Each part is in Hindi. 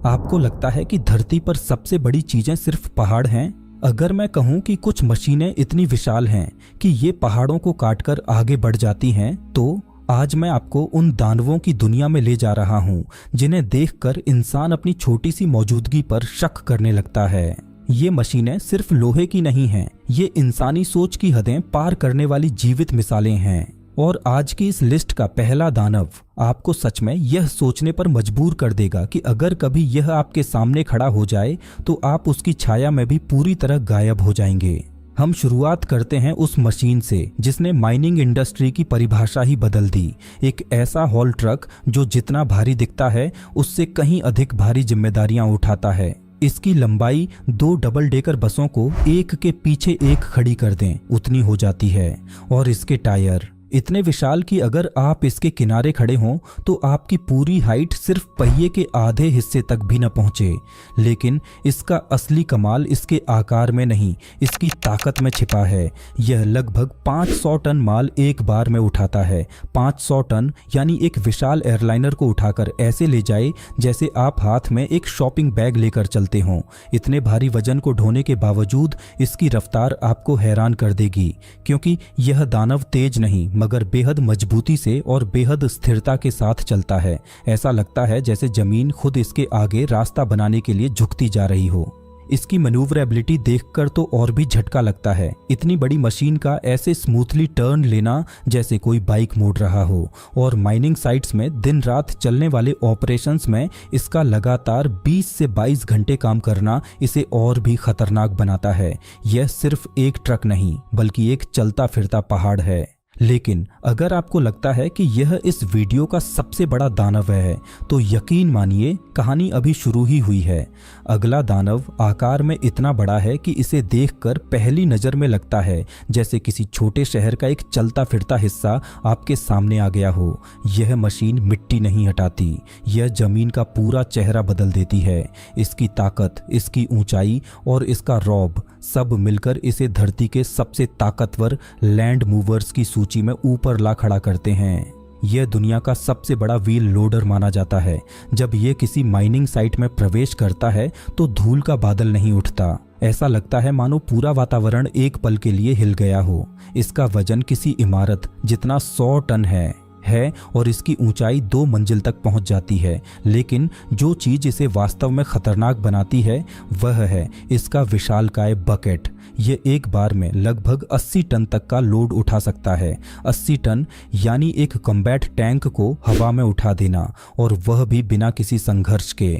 आपको लगता है कि धरती पर सबसे बड़ी चीजें सिर्फ पहाड़ हैं? अगर मैं कहूं कि कुछ मशीनें इतनी विशाल हैं कि ये पहाड़ों को काटकर आगे बढ़ जाती हैं, तो आज मैं आपको उन दानवों की दुनिया में ले जा रहा हूं जिन्हें देखकर इंसान अपनी छोटी सी मौजूदगी पर शक करने लगता है। ये मशीनें सिर्फ लोहे की नहीं हैं, ये इंसानी सोच की हदें पार करने वाली जीवित मिसालें हैं। और आज की इस लिस्ट का पहला दानव आपको सच में यह सोचने पर मजबूर कर देगा कि अगर कभी यह आपके सामने खड़ा हो जाए तो आप उसकी छाया में भी पूरी तरह गायब हो जाएंगे। हम शुरुआत करते हैं उस मशीन से जिसने माइनिंग इंडस्ट्री की परिभाषा ही बदल दी। एक ऐसा हॉल ट्रक जो जितना भारी दिखता है उससे कहीं अधिक भारी जिम्मेदारियां उठाता है। इसकी लंबाई 2 डबल डेकर बसों को एक के पीछे एक खड़ी कर दें उतनी हो जाती है। और इसके टायर इतने विशाल कि अगर आप इसके किनारे खड़े हों तो आपकी पूरी हाइट सिर्फ पहिए के आधे हिस्से तक भी न पहुंचे। लेकिन इसका असली कमाल इसके आकार में नहीं, इसकी ताकत में छिपा है। यह लगभग 500 टन माल एक बार में उठाता है। 500 टन यानी एक विशाल एयरलाइनर को उठाकर ऐसे ले जाए जैसे आप हाथ में एक शॉपिंग बैग लेकर चलते हों। इतने भारी वजन को ढोने के बावजूद इसकी रफ्तार आपको हैरान कर देगी, क्योंकि यह दानव तेज नहीं मगर बेहद मजबूती से और बेहद स्थिरता के साथ चलता है। ऐसा लगता है जैसे जमीन खुद इसके आगे रास्ता बनाने के लिए झुकती जा रही हो। इसकी मैन्यूवरेबिलिटी देखकर तो और भी झटका लगता है। इतनी बड़ी मशीन का ऐसे स्मूथली टर्न लेना जैसे कोई बाइक मोड़ रहा हो। और माइनिंग साइट्स में दिन रात चलने वाले ऑपरेशंस में इसका लगातार 20 से 22 घंटे काम करना इसे और भी खतरनाक बनाता है। यह सिर्फ एक ट्रक नहीं बल्कि एक चलता फिरता पहाड़ है। लेकिन अगर आपको लगता है कि यह इस वीडियो का सबसे बड़ा दानव है तो यकीन मानिए कहानी अभी शुरू ही हुई है। अगला दानव आकार में इतना बड़ा है कि इसे देखकर पहली नज़र में लगता है जैसे किसी छोटे शहर का एक चलता फिरता हिस्सा आपके सामने आ गया हो। यह मशीन मिट्टी नहीं हटाती, यह जमीन का पूरा चेहरा बदल देती है। इसकी ताकत, इसकी ऊंचाई और इसका रौब सब मिलकर इसे धरती के सबसे ताकतवर लैंड मूवर्स की सूची में ऊपर ला खड़ा करते हैं। यह दुनिया का सबसे बड़ा व्हील लोडर माना जाता है। जब यह किसी माइनिंग साइट में प्रवेश करता है तो धूल का बादल नहीं उठता। ऐसा लगता है मानो पूरा वातावरण एक पल के लिए हिल गया हो। इसका वजन किसी इमारत जितना 100 टन है और इसकी ऊंचाई 2 मंजिल तक पहुंच जाती है। लेकिन जो चीज इसे वास्तव में खतरनाक बनाती है वह है इसका विशालकाय बकेट। ये एक बार में लगभग 80 टन तक का लोड उठा सकता है। 80 टन यानी एक कॉम्बैट टैंक को हवा में उठा देना, और वह भी बिना किसी संघर्ष के।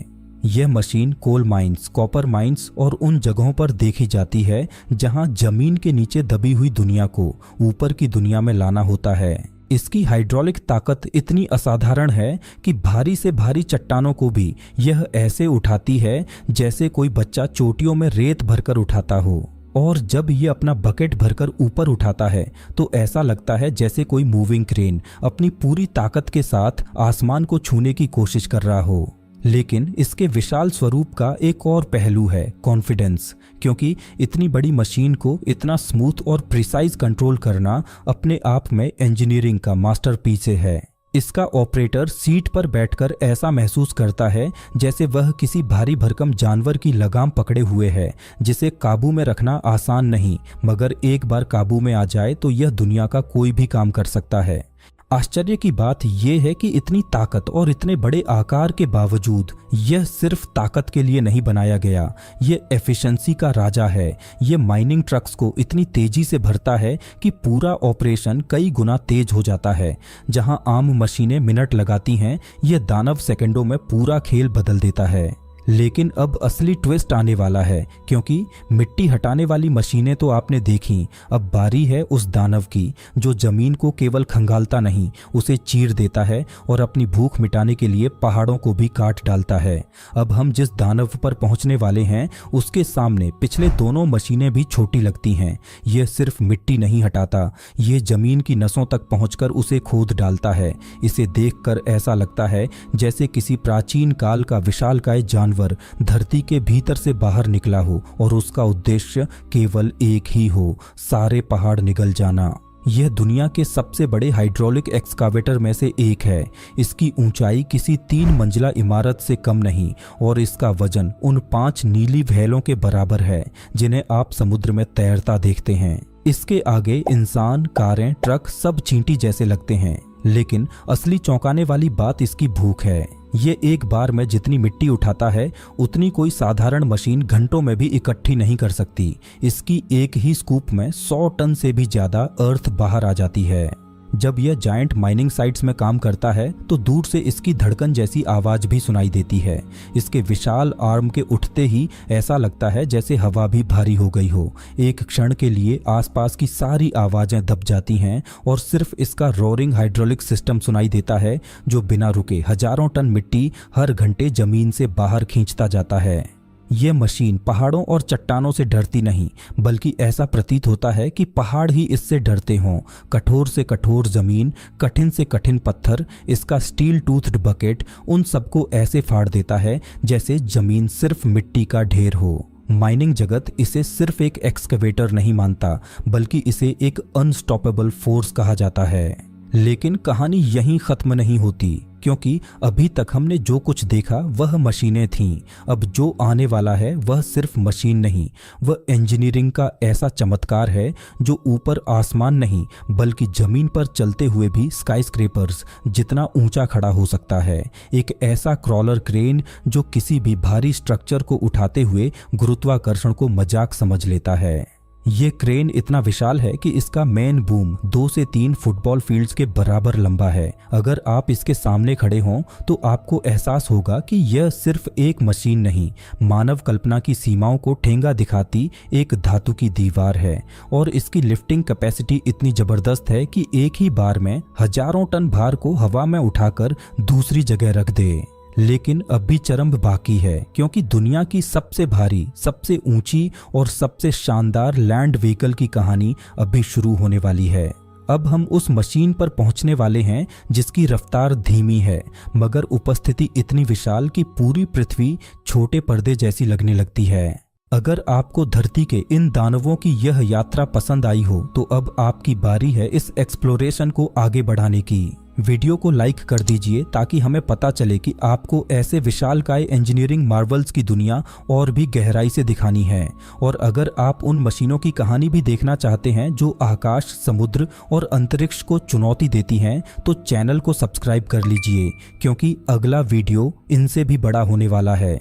यह machine coal mines, copper mines और उन जगहों पर देखी जाती है जहां जमीन के नीचे दबी हुई दुनिया को ऊपर की दुनिया में लाना होता है। इसकी हाइड्रोलिक ताकत इतनी असाधारण है कि भारी से भारी चट्टानों को भी यह ऐसे उठाती है जैसे कोई बच्चा चोटियों में रेत भरकर उठाता हो। और जब ये अपना बकेट भरकर ऊपर उठाता है तो ऐसा लगता है जैसे कोई मूविंग क्रेन अपनी पूरी ताकत के साथ आसमान को छूने की कोशिश कर रहा हो। लेकिन इसके विशाल स्वरूप का एक और पहलू है कॉन्फिडेंस, क्योंकि इतनी बड़ी मशीन को इतना स्मूथ और प्रिसाइज कंट्रोल करना अपने आप में इंजीनियरिंग का मास्टरपीस है। इसका ऑपरेटर सीट पर बैठकर ऐसा महसूस करता है जैसे वह किसी भारी भरकम जानवर की लगाम पकड़े हुए है, जिसे काबू में रखना आसान नहीं, मगर एक बार काबू में आ जाए तो यह दुनिया का कोई भी काम कर सकता है। आश्चर्य की बात यह है कि इतनी ताकत और इतने बड़े आकार के बावजूद यह सिर्फ ताकत के लिए नहीं बनाया गया, यह एफिशिएंसी का राजा है। यह माइनिंग ट्रक्स को इतनी तेजी से भरता है कि पूरा ऑपरेशन कई गुना तेज हो जाता है। जहां आम मशीनें मिनट लगाती हैं, यह दानव सेकंडों में पूरा खेल बदल देता है। लेकिन अब असली ट्विस्ट आने वाला है, क्योंकि मिट्टी हटाने वाली मशीनें तो आपने देखी, अब बारी है उस दानव की जो जमीन को केवल खंगालता नहीं, उसे चीर देता है और अपनी भूख मिटाने के लिए पहाड़ों को भी काट डालता है। अब हम जिस दानव पर पहुंचने वाले हैं उसके सामने पिछले दोनों मशीनें भी छोटी लगती हैं। यह सिर्फ मिट्टी नहीं हटाता, ये जमीन की नसों तक पहुंचकर उसे खोद डालता है। इसे देखकर ऐसा लगता है जैसे किसी प्राचीन काल का विशालकाय जानवर धरती के भीतर से बाहर निकला हो और उसका उद्देश्य केवल एक ही हो, सारे पहाड़ निगल जाना। यह दुनिया के सबसे बड़े हाइड्रोलिक एक्सकावेटर में से एक है। इसकी ऊंचाई किसी 3 मंजिला इमारत से कम नहीं और इसका वजन उन 5 नीली व्हेलों के बराबर है जिन्हें आप समुद्र में तैरता देखते हैं। इसके आगे इंसान, कारें, ट्रक सब चींटी जैसे लगते हैं, लेकिन असली चौंकाने वाली बात इसकी भूख है। ये एक बार में जितनी मिट्टी उठाता है उतनी कोई साधारण मशीन घंटों में भी इकट्ठी नहीं कर सकती। इसकी एक ही स्कूप में 100 टन से भी ज्यादा अर्थ बाहर आ जाती है। जब यह जायंट माइनिंग साइट्स में काम करता है तो दूर से इसकी धड़कन जैसी आवाज भी सुनाई देती है। इसके विशाल आर्म के उठते ही ऐसा लगता है जैसे हवा भी भारी हो गई हो। एक क्षण के लिए आसपास की सारी आवाजें दब जाती हैं और सिर्फ इसका रोरिंग हाइड्रोलिक सिस्टम सुनाई देता है जो बिना रुके हजारों टन मिट्टी हर घंटे जमीन से बाहर खींचता जाता है। ये मशीन पहाड़ों और चट्टानों से डरती नहीं, बल्कि ऐसा प्रतीत होता है कि पहाड़ ही इससे डरते हों। कठोर से कठोर जमीन, कठिन से कठिन पत्थर, इसका स्टील टूथड बकेट उन सबको ऐसे फाड़ देता है जैसे जमीन सिर्फ मिट्टी का ढेर हो। माइनिंग जगत इसे सिर्फ एक एक्सकवेटर नहीं मानता, बल्कि इसे एक अनस्टॉपेबल फोर्स कहा जाता है। लेकिन कहानी यहीं खत्म नहीं होती, क्योंकि अभी तक हमने जो कुछ देखा वह मशीनें थीं। अब जो आने वाला है वह सिर्फ मशीन नहीं, वह इंजीनियरिंग का ऐसा चमत्कार है जो ऊपर आसमान नहीं बल्कि जमीन पर चलते हुए भी स्काईस्क्रेपर्स जितना ऊंचा खड़ा हो सकता है। एक ऐसा क्रॉलर क्रेन जो किसी भी भारी स्ट्रक्चर को उठाते हुए गुरुत्वाकर्षण को मजाक समझ लेता है। ये क्रेन इतना विशाल है कि इसका मेन बूम 2 से 3 फुटबॉल फील्ड्स के बराबर लंबा है। अगर आप इसके सामने खड़े हों तो आपको एहसास होगा कि यह सिर्फ एक मशीन नहीं, मानव कल्पना की सीमाओं को ठेंगा दिखाती एक धातु की दीवार है। और इसकी लिफ्टिंग कैपेसिटी इतनी जबरदस्त है कि एक ही बार में हजारों टन भार को हवा में उठाकर दूसरी जगह रख दे। लेकिन अब भी चरम बाकी है, क्योंकि दुनिया की सबसे भारी, सबसे ऊंची और सबसे शानदार लैंड व्हीकल की कहानी अभी शुरू होने वाली है। अब हम उस मशीन पर पहुंचने वाले हैं जिसकी रफ्तार धीमी है, मगर उपस्थिति इतनी विशाल कि पूरी पृथ्वी छोटे पर्दे जैसी लगने लगती है। अगर आपको धरती के इन दानवों की यह यात्रा पसंद आई हो तो अब आपकी बारी है इस एक्सप्लोरेशन को आगे बढ़ाने की। वीडियो को लाइक कर दीजिए ताकि हमें पता चले कि आपको ऐसे विशालकाय इंजीनियरिंग मार्वल्स की दुनिया और भी गहराई से दिखानी है। और अगर आप उन मशीनों की कहानी भी देखना चाहते हैं जो आकाश, समुद्र और अंतरिक्ष को चुनौती देती हैं, तो चैनल को सब्सक्राइब कर लीजिए, क्योंकि अगला वीडियो इनसे भी बड़ा होने वाला है।